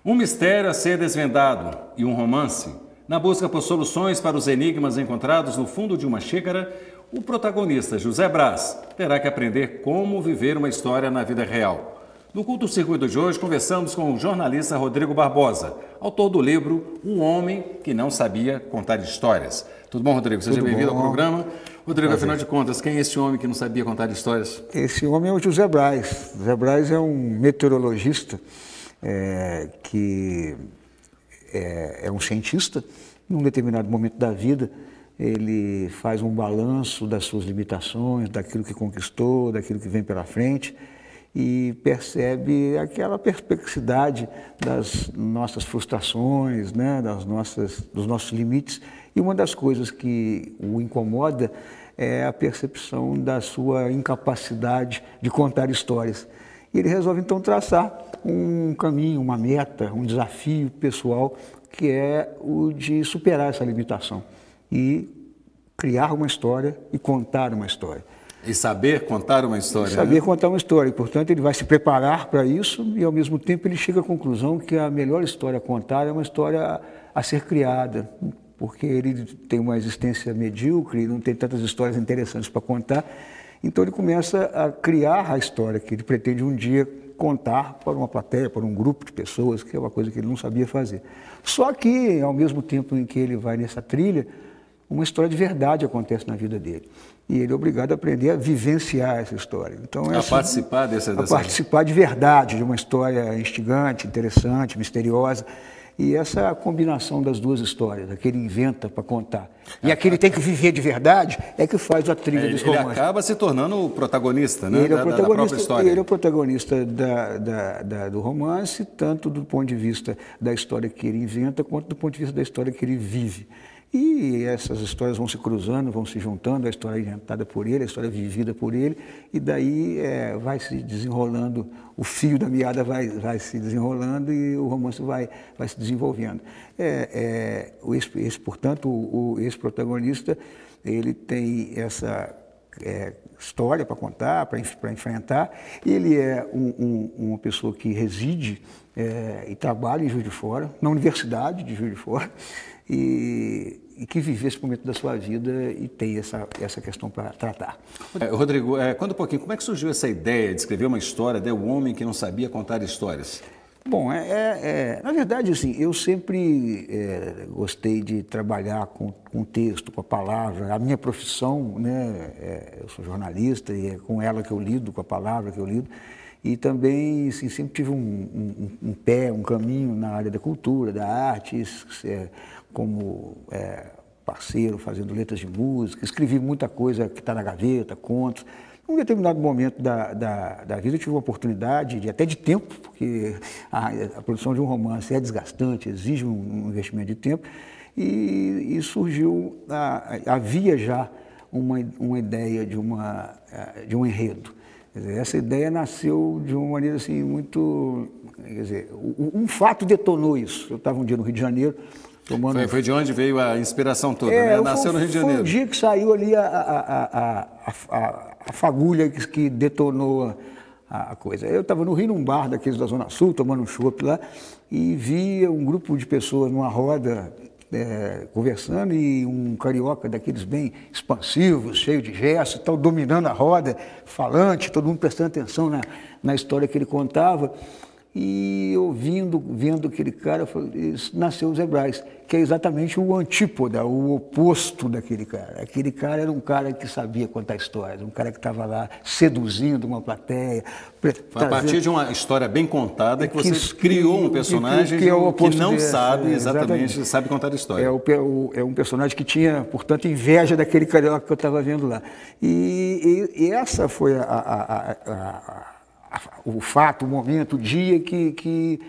Um mistério a ser desvendado e um romance. Na busca por soluções para os enigmas encontrados no fundo de uma xícara, o protagonista, José Braz, terá que aprender como viver uma história na vida real. No Culto Circuito de hoje, conversamos com o jornalista Rodrigo Barbosa, autor do livro Um Homem que Não Sabia Contar Histórias. Tudo bom, Rodrigo? Seja bem-vindo ao programa. Rodrigo, afinal de contas, quem é esse homem que não sabia contar histórias? Esse homem é o José Braz. José Braz é um meteorologista que é um cientista. Num determinado momento da vida, ele faz um balanço das suas limitações, daquilo que conquistou, daquilo que vem pela frente, e percebe aquela perplexidade das nossas frustrações, né, dos nossos limites. E uma das coisas que o incomoda é a percepção da sua incapacidade de contar histórias. E ele resolve então traçar um caminho, uma meta, um desafio pessoal, que é o de superar essa limitação e criar uma história e contar uma história. E saber contar uma história. Saber contar uma história. E, portanto, ele vai se preparar para isso e, ao mesmo tempo, ele chega à conclusão que a melhor história a contar é uma história a ser criada, porque ele tem uma existência medíocre, não tem tantas histórias interessantes para contar. Então, ele começa a criar a história que ele pretende um dia contar para uma plateia, para um grupo de pessoas, que é uma coisa que ele não sabia fazer. Só que, ao mesmo tempo em que ele vai nessa trilha, uma história de verdade acontece na vida dele. E ele é obrigado a aprender a vivenciar essa história. Então, participar participar de verdade, de uma história instigante, interessante, misteriosa. E essa combinação das duas histórias, a que ele inventa para contar e a que ele tem que viver de verdade, é que faz a trilha dos romances. Ele acaba se tornando o protagonista, né? Ele é o protagonista, da própria história. Ele é o protagonista do romance, tanto do ponto de vista da história que ele inventa, quanto do ponto de vista da história que ele vive. E essas histórias vão se cruzando, vão se juntando, a história inventada por ele, a história vivida por ele, e daí vai se desenrolando, o fio da meada vai se desenrolando e o romance vai se desenvolvendo. Portanto, esse protagonista, ele tem essa história para contar, para enfrentar. Ele é uma pessoa que reside e trabalha em Juiz de Fora, na Universidade de Juiz de Fora, e que vive esse momento da sua vida e tem essa questão para tratar. Rodrigo, conta um pouquinho, como é que surgiu essa ideia de escrever uma história de um homem que não sabia contar histórias? Bom, na verdade, assim, eu sempre gostei de trabalhar com texto, com a palavra. A minha profissão, né, eu sou jornalista e é com ela que eu lido, com a palavra que eu lido. E também, assim, sempre tive um caminho na área da cultura, da arte, como parceiro, fazendo letras de música. Escrevi muita coisa que está na gaveta, contos. Num determinado momento da vida eu tive uma oportunidade, até de tempo, porque a produção de um romance é desgastante, exige um investimento de tempo, e surgiu, havia já uma ideia de um enredo. Quer dizer, essa ideia nasceu de uma maneira assim muito... Quer dizer, um fato detonou isso. Eu estava um dia no Rio de Janeiro, tomando... Foi de onde veio a inspiração toda, né? Nasceu no Rio de Janeiro. Foi o dia que saiu ali a fagulha que detonou a coisa. Eu estava no Rio, num bar daqueles da Zona Sul, tomando um chopp lá, e via um grupo de pessoas numa roda conversando, e um carioca daqueles bem expansivos, cheio de gestos, tal, dominando a roda, falante, todo mundo prestando atenção na história que ele contava. E eu vendo aquele cara, nasceu o Zé Braz, que é exatamente o antípoda, o oposto daquele cara. Aquele cara era um cara que sabia contar histórias, um cara que estava lá seduzindo uma plateia. A partir de uma história bem contada que você criou um personagem que não sabe exatamente, sabe contar história. É um personagem que tinha, portanto, inveja daquele carioca que eu estava vendo lá. E essa foi o fato, o momento, o dia que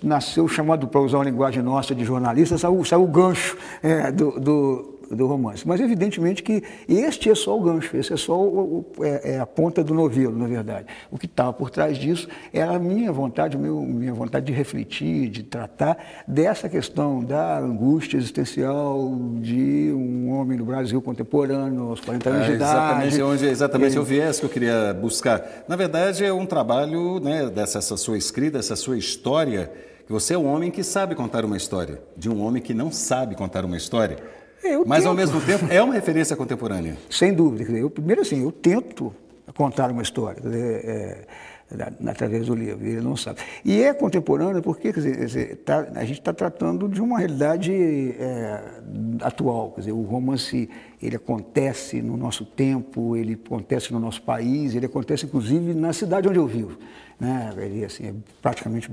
nasceu, chamado, para usar uma linguagem nossa de jornalista, saiu o gancho do romance. Mas, evidentemente, que este é só o gancho, esse é só a ponta do novelo, na verdade. O que estava por trás disso era a minha vontade, minha vontade de refletir, de tratar dessa questão da angústia existencial de um homem no Brasil contemporâneo, aos 40 anos de idade. Exatamente o viés que eu queria buscar. Na verdade, é um trabalho, né, dessa sua escrita, essa sua história, que você é o homem que sabe contar uma história, de um homem que não sabe contar uma história. Mas, tento. ao mesmo tempo, é uma referência contemporânea. Sem dúvida. Quer dizer, primeiro, assim, eu tento contar uma história, quer dizer, através do livro, ele não sabe. E é contemporâneo porque, quer dizer, a gente está tratando de uma realidade atual. Quer dizer, o romance, ele acontece no nosso tempo, ele acontece no nosso país, ele acontece, inclusive, na cidade onde eu vivo. Né? Ele, assim, é praticamente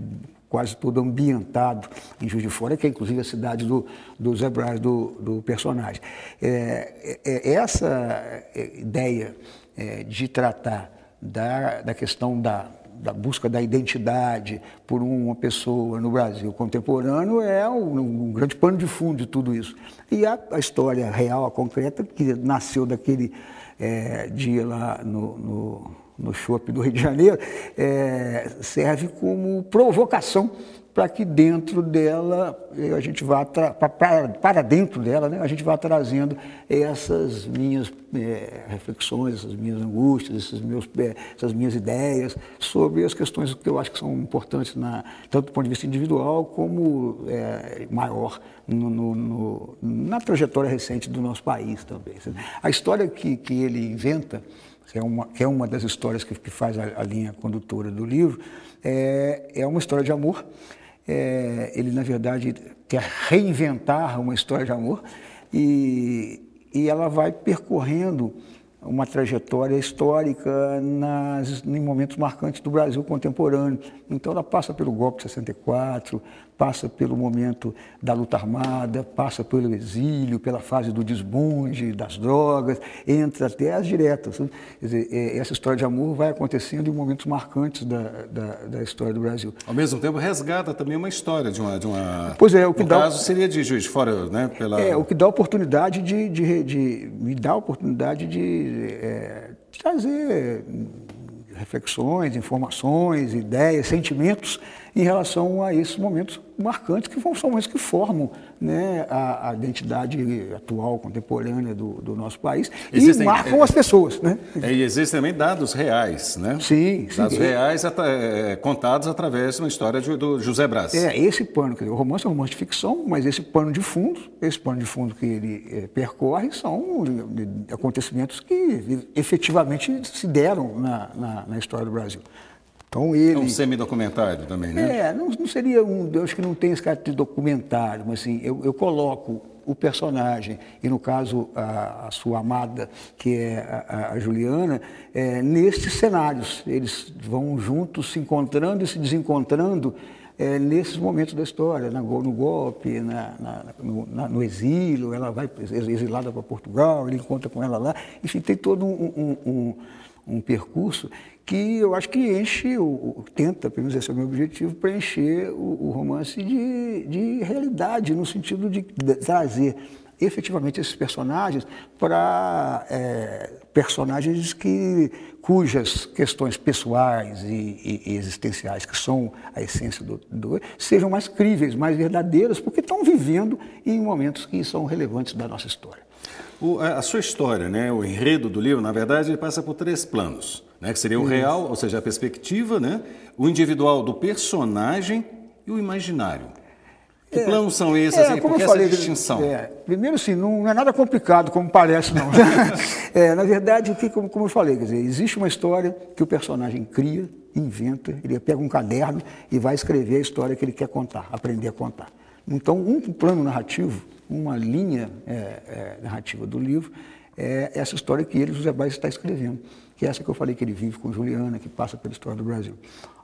quase todo ambientado em Juiz de Fora, que é inclusive a cidade do Zé Brás, do personagem. Essa ideia de tratar da questão da busca da identidade por uma pessoa no Brasil contemporâneo é um grande pano de fundo de tudo isso. E a história real, a concreta, que nasceu daquele dia lá no Chopp do Rio de Janeiro, serve como provocação para que dentro dela a gente vá para dentro dela, né, a gente vá trazendo essas minhas reflexões, essas minhas angústias, essas minhas ideias sobre as questões que eu acho que são importantes tanto do ponto de vista individual como maior na trajetória recente do nosso país também. A história que ele inventa, que é uma das histórias que faz a linha condutora do livro, é uma história de amor. Ele, na verdade, quer reinventar uma história de amor e ela vai percorrendo uma trajetória histórica em momentos marcantes do Brasil contemporâneo. Então, ela passa pelo golpe de 64, passa pelo momento da luta armada, passa pelo exílio, pela fase do desbunde, das drogas, entra até as diretas. Quer dizer, essa história de amor vai acontecendo em momentos marcantes da história do Brasil. Ao mesmo tempo, resgata também uma história de uma... Pois é, o que no caso seria de Juiz de Fora, né? O que dá a oportunidade me dá a oportunidade de trazer reflexões, informações, ideias, sentimentos em relação a esses momentos marcantes, que são momentos que formam, né, a identidade atual, contemporânea do nosso país e marcam as pessoas. Né? E existem também dados reais, né? Sim. Dados reais contados através de uma história do José Brás. Esse pano, o romance é um romance de ficção, mas esse pano de fundo que ele percorre são acontecimentos que efetivamente se deram na história do Brasil. Então, é um semidocumentário também, né? Não seria eu acho que não tem esse caráter de documentário, mas assim, eu coloco o personagem, e no caso a sua amada, que é a Juliana, nestes cenários. Eles vão juntos se encontrando e se desencontrando nesses momentos da história, no golpe, no exílio, ela vai exilada para Portugal, ele encontra com ela lá, enfim, tem todo um percurso que eu acho que tenta, pelo menos esse é o meu objetivo, preencher o romance de realidade, no sentido de trazer efetivamente esses personagens para personagens cujas questões pessoais e existenciais, que são a essência sejam mais críveis, mais verdadeiras, porque estão vivendo em momentos que são relevantes da nossa história. A sua história, né, o enredo do livro, na verdade, ele passa por 3 planos, né, que seria o real, ou seja, a perspectiva, né, o individual do personagem e o imaginário. Que planos são esses? Por que essa distinção? Primeiro, assim, não é nada complicado, como parece, não. Na verdade, como eu falei, quer dizer, existe uma história que o personagem cria, inventa, ele pega um caderno e vai escrever a história que ele quer contar, aprender a contar. Então, um plano narrativo, uma linha narrativa do livro, é essa história que ele, José Brás, está escrevendo, que é essa que eu falei que ele vive com Juliana, que passa pela história do Brasil.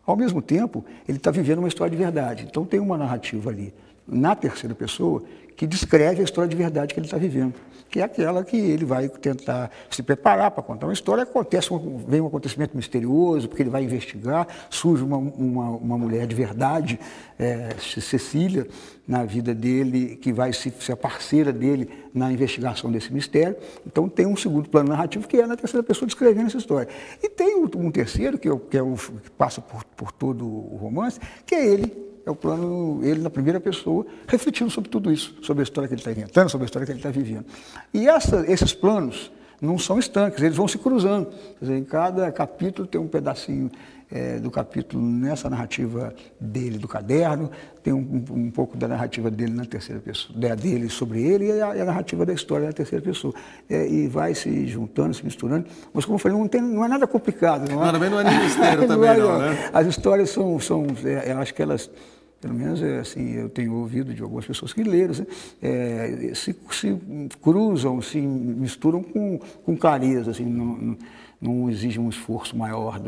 Ao mesmo tempo, ele está vivendo uma história de verdade. Então, tem uma narrativa ali, na terceira pessoa, que descreve a história de verdade que ele está vivendo, que é aquela que ele vai tentar se preparar para contar uma história. Vem um acontecimento misterioso, porque ele vai investigar, surge uma mulher de verdade, Cecília, na vida dele, que vai ser a parceira dele na investigação desse mistério. Então tem um segundo plano narrativo, que é na terceira pessoa descrevendo essa história. E tem um terceiro, que passa por todo o romance, que é ele. É o plano, ele na primeira pessoa, refletindo sobre tudo isso, sobre a história que ele está inventando, sobre a história que ele está vivendo. E esses planos não são estanques, eles vão se cruzando. Quer dizer, em cada capítulo tem um pedacinho do capítulo nessa narrativa dele do caderno, tem um pouco da narrativa dele na terceira pessoa, dele sobre ele e a narrativa da história na terceira pessoa. E vai se juntando, se misturando, mas como eu falei, não é nada complicado. Também não é nem mistério também não, né? As histórias são eu acho que elas, pelo menos assim, eu tenho ouvido de algumas pessoas que leram, se cruzam, se misturam com clareza, assim, não exige um esforço maior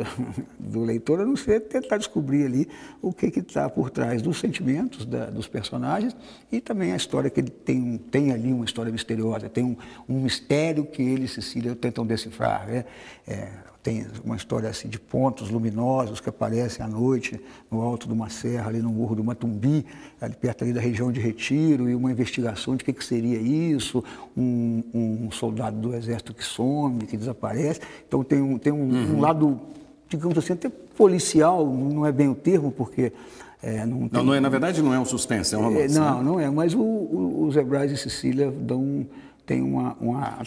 do leitor, a não ser tentar descobrir ali o que está por trás dos sentimentos dos personagens e também a história que ele tem ali, uma história misteriosa, tem um mistério que ele e Cecília tentam decifrar, né? Tem uma história assim, de pontos luminosos que aparecem à noite no alto de uma serra, ali no Morro do Matumbi, ali perto ali da região de Retiro, e uma investigação de que seria isso, um soldado do exército que some, que desaparece. Então tem um lado, digamos assim, até policial, não é bem o termo, porque... na verdade não é um suspense, é um romance. Não é, mas o Zé Braz e Cecília tem uma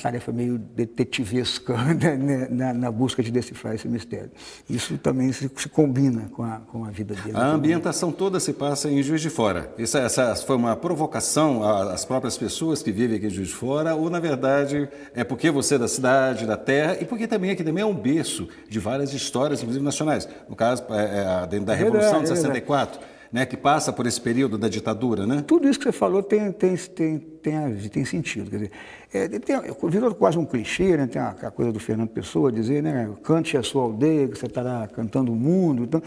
tarefa meio detetivesca, né, na busca de decifrar esse mistério. Isso também se combina com a vida dele. A ambientação toda se passa em Juiz de Fora. Essa foi uma provocação às próprias pessoas que vivem aqui em Juiz de Fora, ou na verdade é porque você é da cidade, da terra, e porque também aqui também é um berço de várias histórias, inclusive nacionais. No caso, dentro da Revolução de 64. Né, que passa por esse período da ditadura, né? Tudo isso que você falou tem sentido. Quer dizer, virou quase um clichê, né? Tem a coisa do Fernando Pessoa dizer, né? Cante a sua aldeia, que você estará cantando o mundo. Então,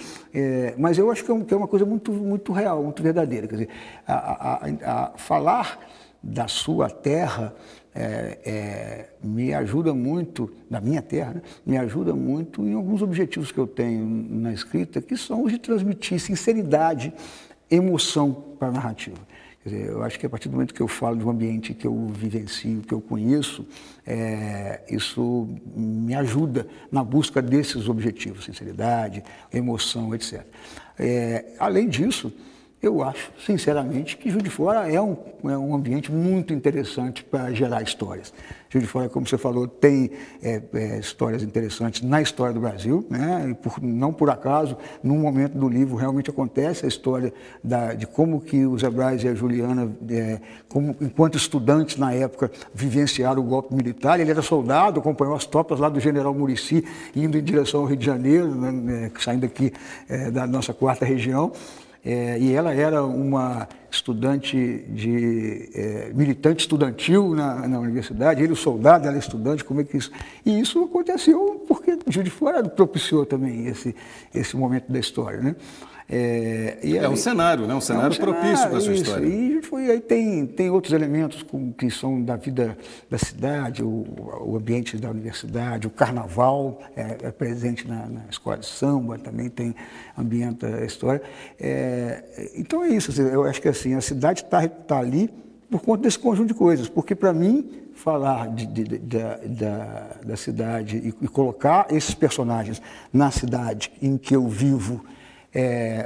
mas eu acho que é uma coisa muito, muito real, muito verdadeira. Quer dizer, falar da sua terra me ajuda muito, da minha terra, né? Me ajuda muito em alguns objetivos que eu tenho na escrita, que são os de transmitir sinceridade, emoção para a narrativa. Quer dizer, eu acho que a partir do momento que eu falo de um ambiente que eu vivencio, que eu conheço, isso me ajuda na busca desses objetivos, sinceridade, emoção, etc. Além disso, eu acho, sinceramente, que Juiz de Fora é um ambiente muito interessante para gerar histórias. Juiz de Fora, como você falou, tem histórias interessantes na história do Brasil, né? E não por acaso, num momento do livro, realmente acontece a história de como que o Zé Braz e a Juliana, enquanto estudantes na época, vivenciaram o golpe militar. Ele era soldado, acompanhou as tropas lá do general Muricy, indo em direção ao Rio de Janeiro, né? Saindo aqui da nossa 4ª região. E ela era uma estudante militante estudantil na universidade, ele o soldado, ela estudante, como é que isso... E isso aconteceu porque Juiz de Fora propiciou também esse momento da história, né? Um cenário, né? Um cenário propício para a sua história. E aí tem outros elementos que são da vida da cidade, o ambiente da universidade, o carnaval é presente na escola de samba, também ambienta a história. Então é isso, eu acho que assim, a cidade está ali por conta desse conjunto de coisas, porque para mim falar da cidade e colocar esses personagens na cidade em que eu vivo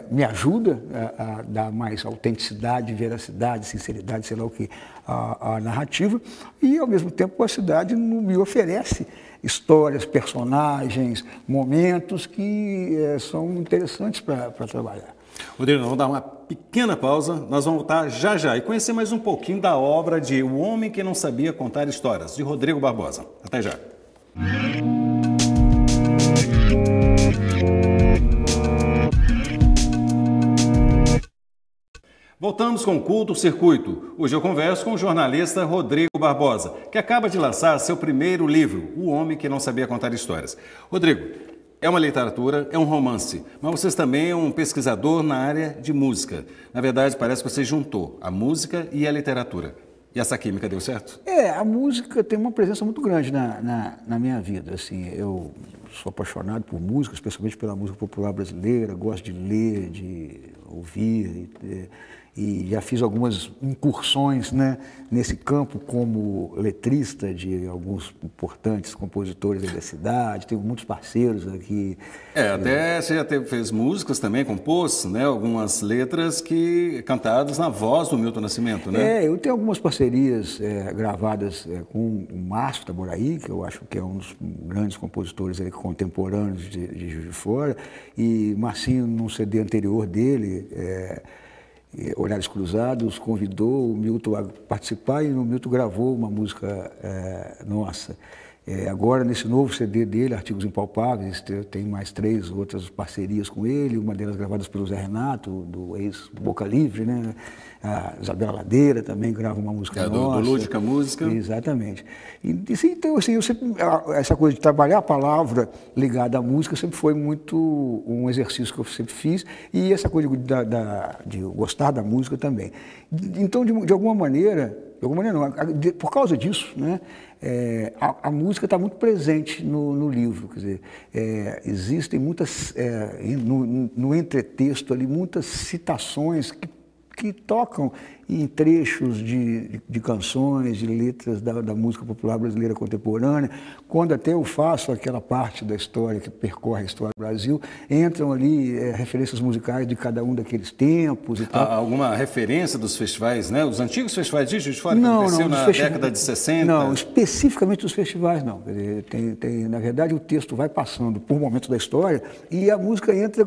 me ajuda a dar mais autenticidade, veracidade, sinceridade, sei lá o que, à narrativa, e ao mesmo tempo a cidade me oferece histórias, personagens, momentos que são interessantes para trabalhar. Rodrigo, vamos dar uma pequena pausa, nós vamos voltar já já e conhecer mais um pouquinho da obra de O Homem que Não Sabia Contar Histórias, de Rodrigo Barbosa. Até já. Voltamos com o Culto Circuito. Hoje eu converso com o jornalista Rodrigo Barbosa, que acaba de lançar seu primeiro livro, O Homem que Não Sabia Contar Histórias. Rodrigo, é uma literatura, é um romance, mas você também é um pesquisador na área de música. Na verdade, parece que você juntou a música e a literatura. E essa química deu certo? A música tem uma presença muito grande na minha vida. Assim, eu sou apaixonado por música, especialmente pela música popular brasileira, gosto de ler, de ouvir. e já fiz algumas incursões, né, nesse campo como letrista de alguns importantes compositores da cidade, tenho muitos parceiros aqui. Até você já fez músicas também, compôs, né, algumas letras cantadas na voz do Milton Nascimento, né? Eu tenho algumas parcerias gravadas com o Márcio Taboraí, que eu acho que é um dos grandes compositores aí, contemporâneos de Juiz de Fora, e Marcinho, num CD anterior dele, Olhares Cruzados, convidou o Milton a participar e o Milton gravou uma música nossa. Agora, nesse novo CD dele, Artigos Impalpáveis, tem mais 3 outras parcerias com ele, uma delas gravadas pelo Zé Renato, do ex-Boca Livre, né? A Isabela Ladeira também grava uma música nossa. Do Lúdica Música. Exatamente. Então, assim, essa coisa de trabalhar a palavra ligada à música sempre foi muito um exercício que eu sempre fiz, e essa coisa de gostar da música também. Então, de alguma maneira não, por causa disso, né, a música está muito presente no livro. Quer dizer, existem muitas, no entretexto ali, muitas citações que tocam em trechos de canções, de letras da música popular brasileira contemporânea. Quando até eu faço aquela parte da história que percorre a história do Brasil, entram ali referências musicais de cada um daqueles tempos e tal. Há alguma referência dos festivais, né? Os antigos festivais de Juiz de Fora, que aconteceu na década de 60? Não, especificamente dos festivais não. Na verdade, o texto vai passando por momentos da história e a música entra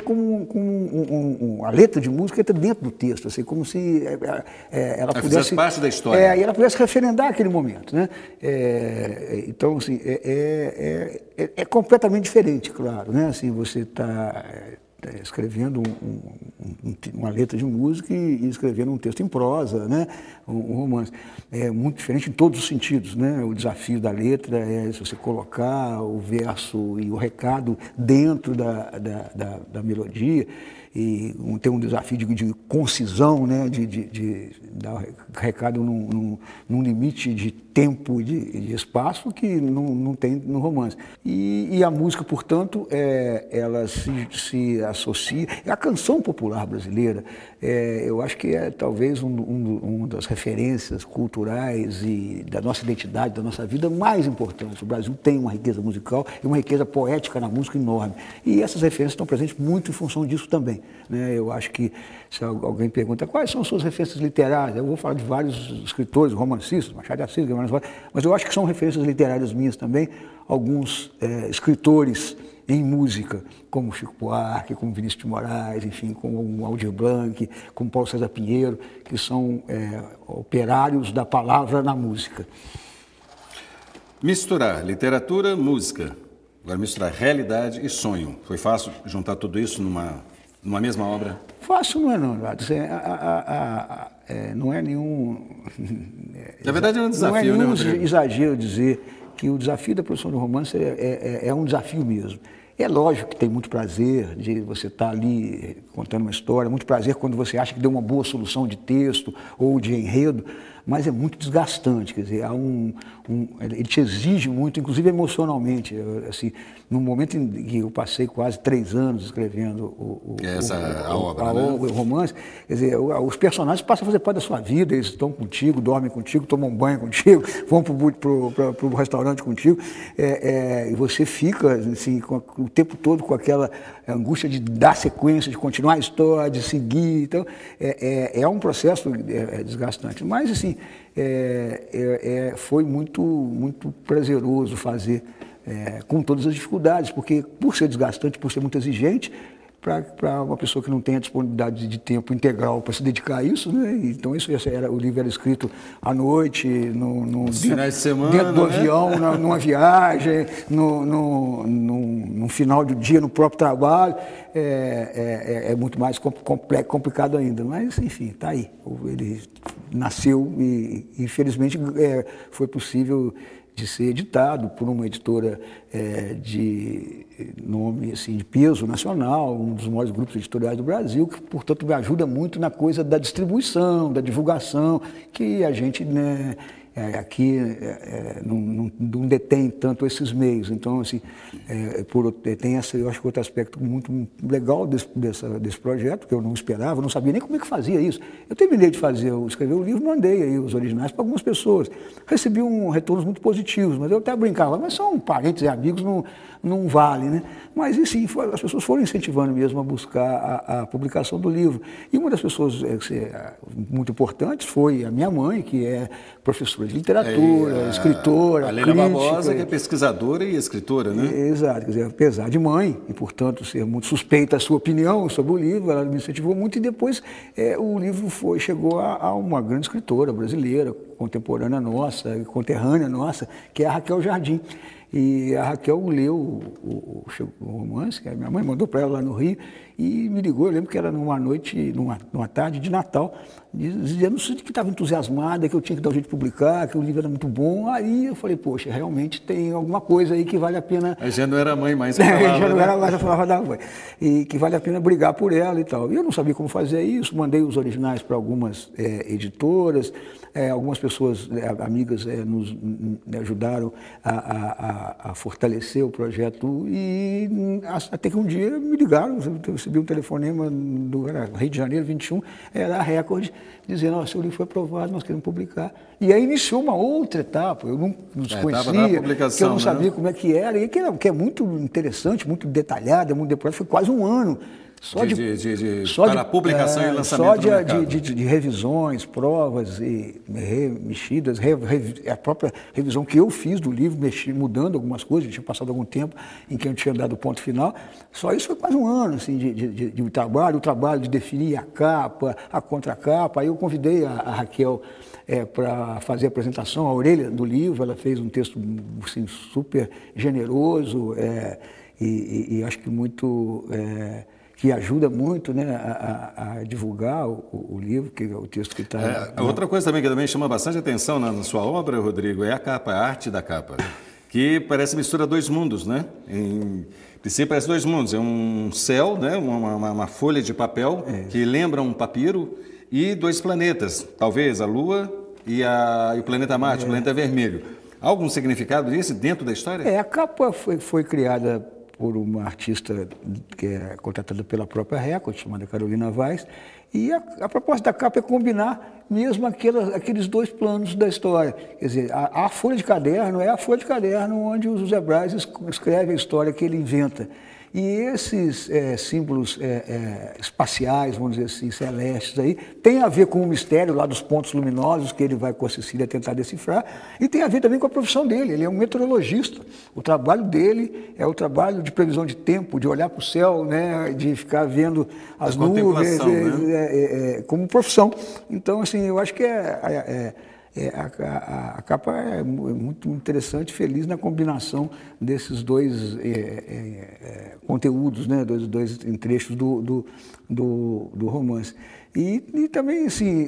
a letra de música entra dentro do texto, assim, como se ela pudesse parte da história. E ela pudesse referendar aquele momento, né? Então, assim, é completamente diferente, claro, né? Assim, você está escrevendo uma letra de música e escrevendo um texto em prosa, né? Um romance. É muito diferente em todos os sentidos, né? O desafio da letra é se você colocar o verso e o recado dentro da melodia, e tem um desafio de concisão, né? De dar recado num limite de tempo e de espaço que não tem no romance. E a música, portanto, ela se associa. A canção popular brasileira, eu acho que é talvez uma das referências culturais e da nossa identidade, da nossa vida mais importantes. O Brasil tem uma riqueza musical e uma riqueza poética na música enorme. E essas referências estão presentes muito em função disso também, né? Eu acho que, se alguém pergunta quais são as suas referências literárias, eu vou falar de vários escritores, romancistas, Machado de Assis, Guimarães Rosa, mas eu acho que são referências literárias minhas também, alguns escritores em música, como Chico Buarque, como Vinícius de Moraes, enfim, como Aldir Blanc, como Paulo César Pinheiro, que são operários da palavra na música. Misturar literatura, música. Agora, misturar realidade e sonho. Foi fácil juntar tudo isso numa mesma obra? Fácil não é não, não é nenhum... Na verdade é um desafio, não é nenhum exagero dizer que o desafio da produção de romance é um desafio mesmo. É lógico que tem muito prazer de você estar ali contando uma história, muito prazer quando você acha que deu uma boa solução de texto ou de enredo, mas é muito desgastante, quer dizer, ele te exige muito, inclusive emocionalmente. Assim, no momento em que eu passei quase 3 anos escrevendo o romance, quer dizer, os personagens passam a fazer parte da sua vida, eles estão contigo, dormem contigo, tomam banho contigo, vão para o restaurante contigo, e você fica assim, o tempo todo com aquela angústia de dar sequência, de continuar a história, de seguir. Então, é um processo desgastante. Mas, assim, foi muito prazeroso fazer, com todas as dificuldades, porque por ser desgastante, por ser muito exigente, para uma pessoa que não tem a disponibilidade de tempo integral para se dedicar a isso, né? Então o livro era escrito à noite, finais de semana, dentro do avião, numa viagem, no final do dia, no próprio trabalho, é muito mais complicado ainda, mas enfim, está aí. Ele nasceu e infelizmente foi possível de ser editado por uma editora de nome assim, de peso nacional, um dos maiores grupos editoriais do Brasil, que, portanto, me ajuda muito na coisa da distribuição, da divulgação, que a gente, né, aqui não detém tanto esses meios. Então, assim, tem eu acho que outro aspecto muito legal desse projeto, que eu não esperava, não sabia nem como é que fazia isso. Eu terminei de escrever o livro, mandei aí os originais para algumas pessoas. Recebi retornos muito positivos, mas eu até brincava, mas são parentes e amigos, não vale, né? Mas, e sim, as pessoas foram incentivando mesmo a buscar a publicação do livro. E uma das pessoas muito importantes foi a minha mãe, que é professora de literatura, escritora, a Leila Barbosa, que é pesquisadora e escritora, né? Exato, quer dizer, apesar de mãe, e portanto ser muito suspeita a sua opinião sobre o livro, ela me incentivou muito, e depois o livro chegou a uma grande escritora brasileira, contemporânea nossa, conterrânea nossa, que é a Raquel Jardim. E a Raquel leu o romance, que a minha mãe mandou para ela lá no Rio, e me ligou. Eu lembro que era numa tarde de Natal, dizendo que estava entusiasmada, que eu tinha que dar um jeito de publicar, que o livro era muito bom. Aí eu falei, poxa, realmente tem alguma coisa aí que vale a pena... Aí já não era a mãe mais que falava, já não era mais a palavra da mãe. E que vale a pena brigar por ela e tal. E eu não sabia como fazer isso, mandei os originais para algumas editoras, algumas pessoas, amigas, nos ajudaram a fortalecer o projeto, e até que um dia me ligaram, eu recebi um telefonema do Rio de Janeiro, 21, era a Record, dizendo, seu livro foi aprovado, nós queremos publicar. E aí iniciou uma outra etapa, eu não desconhecia, que eu não sabia como é que era, e que é muito interessante, muito detalhada, muito depurada, foi quase um ano. Para a publicação e lançamento do mercado. De revisões, provas e mexidas, a própria revisão que eu fiz do livro, mudando algumas coisas, tinha passado algum tempo em que eu tinha dado o ponto final. Só isso foi quase um ano assim, de trabalho, o trabalho de definir a capa, a contracapa. Aí eu convidei a Raquel para fazer a apresentação, a orelha do livro. Ela fez um texto assim, super generoso e acho que muito... que ajuda muito, né, a divulgar o livro, que é o texto que está... Outra coisa também que também chama bastante atenção na sua obra, Rodrigo, é a capa, a arte da capa, que parece mistura dois mundos, né? Em princípio parece dois mundos, é um céu, né, uma folha de papel que lembra um papiro, e dois planetas, talvez a Lua e o planeta Marte, o planeta vermelho. Há algum significado disso dentro da história? A capa foi criada por uma artista que é contratada pela própria Record, chamada Carolina Vaz, e a proposta da capa é combinar mesmo aqueles dois planos da história. Quer dizer, a folha de caderno é a folha de caderno onde o José Braz escreve a história que ele inventa. E esses símbolos espaciais, vamos dizer assim, celestes, aí, tem a ver com o mistério lá dos pontos luminosos que ele vai com a Cecília tentar decifrar, e tem a ver também com a profissão dele. Ele é um meteorologista. O trabalho dele é o trabalho de previsão de tempo, de olhar para o céu, né, de ficar vendo as nuvens, como profissão. Então, assim, eu acho que a capa é muito interessante, feliz na combinação desses dois conteúdos, né, dois trechos do romance. E também, assim,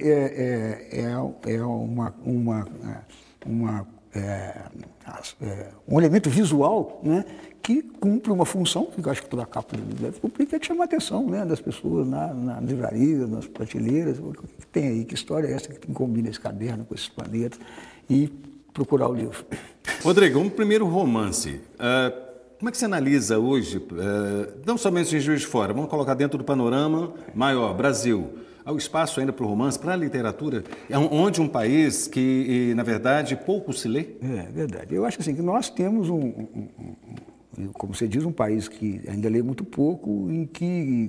um elemento visual, né, que cumpre uma função, que eu acho que toda capa deve cumprir, que é de chamar a atenção, né, das pessoas na livraria, nas prateleiras. O que tem aí? Que história é essa que combina esse caderno com esses planetas? E procurar o livro. Rodrigo, um primeiro romance. Como é que você analisa hoje, não somente em Juiz de Fora, vamos colocar dentro do panorama maior, Brasil? Há o espaço ainda para o romance, para a literatura, onde um país que, na verdade, pouco se lê? É verdade. Eu acho assim, que nós temos como você diz, um país que ainda lê muito pouco,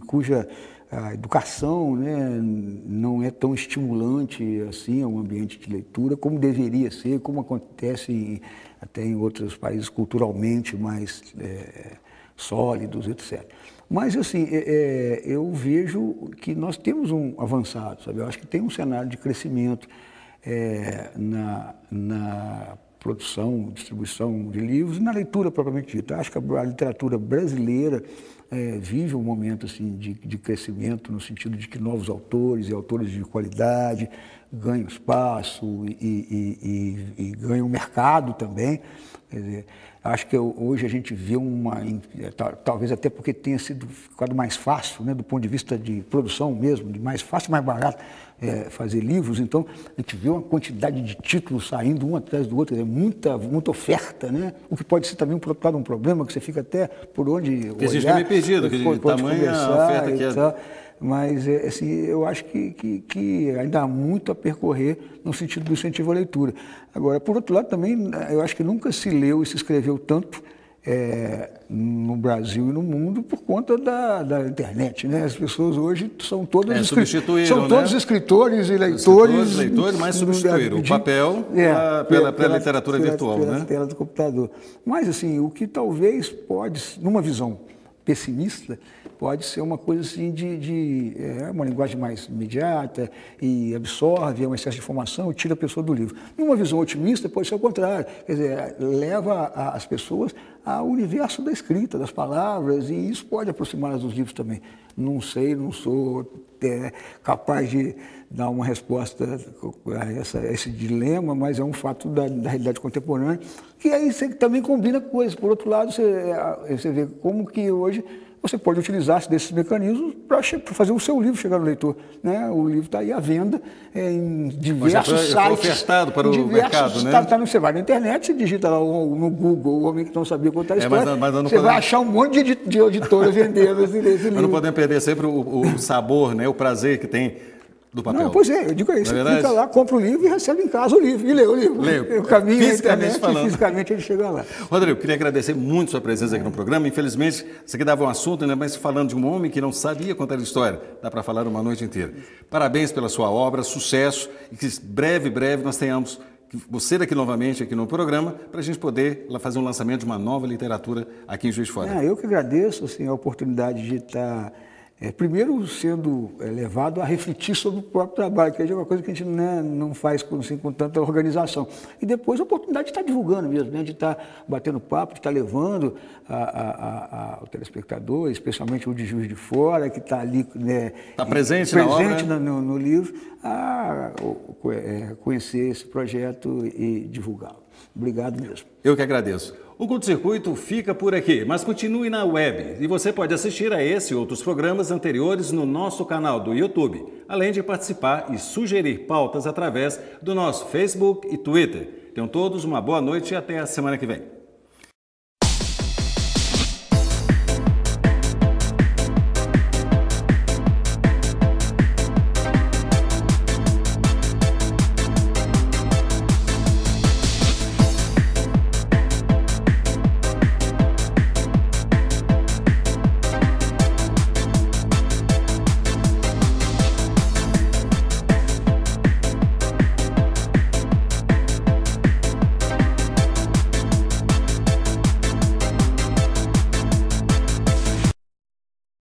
cuja a educação, né, não é tão estimulante assim, é um ambiente de leitura, como deveria ser, como acontece até em outros países culturalmente mais sólidos, etc. Mas, assim, eu vejo que nós temos um avançado, sabe? Eu acho que tem um cenário de crescimento na produção, distribuição de livros e na leitura propriamente dita. Acho que a literatura brasileira vive um momento assim, de crescimento, no sentido de que novos autores e autores de qualidade ganham espaço e ganham mercado também. Quer dizer, acho que hoje a gente vê talvez até porque tenha ficado mais fácil, né, do ponto de vista de produção mesmo, de mais fácil, mais barato fazer livros. Então, a gente vê uma quantidade de títulos saindo um atrás do outro, muita oferta, né? O que pode ser também, por outro lado, um problema, que você fica até por onde olhar. A gente fica meio perdido, que de tamanha oferta que é. Mas, assim, eu acho que ainda há muito a percorrer no sentido do incentivo à leitura. Agora, por outro lado, também, eu acho que nunca se leu e se escreveu tanto no Brasil e no mundo por conta da internet, né? As pessoas hoje são todas escritores e leitores, mas substituíram o papel pela literatura virtual, pela tela do computador. Mas, assim, o que talvez pode, numa visão pessimista, pode ser uma coisa assim uma linguagem mais imediata e absorve uma excesso de informação e tira a pessoa do livro. Numa visão otimista, pode ser o contrário, quer dizer, leva as pessoas ao universo da escrita, das palavras, e isso pode aproximá-las dos livros também. Não sei, não sou capaz de dar uma resposta a esse dilema, mas é um fato da realidade contemporânea, que aí você também combina coisas. Por outro lado, você vê como que hoje você pode utilizar-se desses mecanismos para fazer o seu livro chegar no leitor, né? O livro está aí à venda em diversos sites. Foi ofertado para o mercado, né? Você vai na internet, você digita lá no Google, o homem que não sabia contar a história, você vai achar um monte de editoras vendendo esse livro. Mas não podemos perder sempre o sabor, né? O prazer que tem do papel. Não, pois é, eu digo isso, você clica lá, compra o livro e recebe em casa o livro, e lê o livro. Leio. O caminho fisicamente falando. Fisicamente ele chega lá. Rodrigo, queria agradecer muito sua presença aqui no programa. Infelizmente, isso aqui dava um assunto, né? Mas falando de um homem que não sabia contar a história, dá para falar uma noite inteira. Parabéns pela sua obra, sucesso, e que breve nós tenhamos você aqui novamente aqui no programa, para a gente poder fazer um lançamento de uma nova literatura aqui em Juiz de Fora. Eu que agradeço assim, a oportunidade de estar primeiro sendo levado a refletir sobre o próprio trabalho, que é uma coisa que a gente não faz com tanta organização. E depois a oportunidade de estar divulgando mesmo, né? De estar batendo papo, de estar levando ao telespectador, especialmente o de Juiz de Fora, que está ali presente no livro, a conhecer esse projeto e divulgá-lo. Obrigado mesmo. Eu que agradeço. O Curto Circuito fica por aqui, mas continue na web e você pode assistir a esse e outros programas anteriores no nosso canal do YouTube, além de participar e sugerir pautas através do nosso Facebook e Twitter. Tenham todos uma boa noite e até a semana que vem.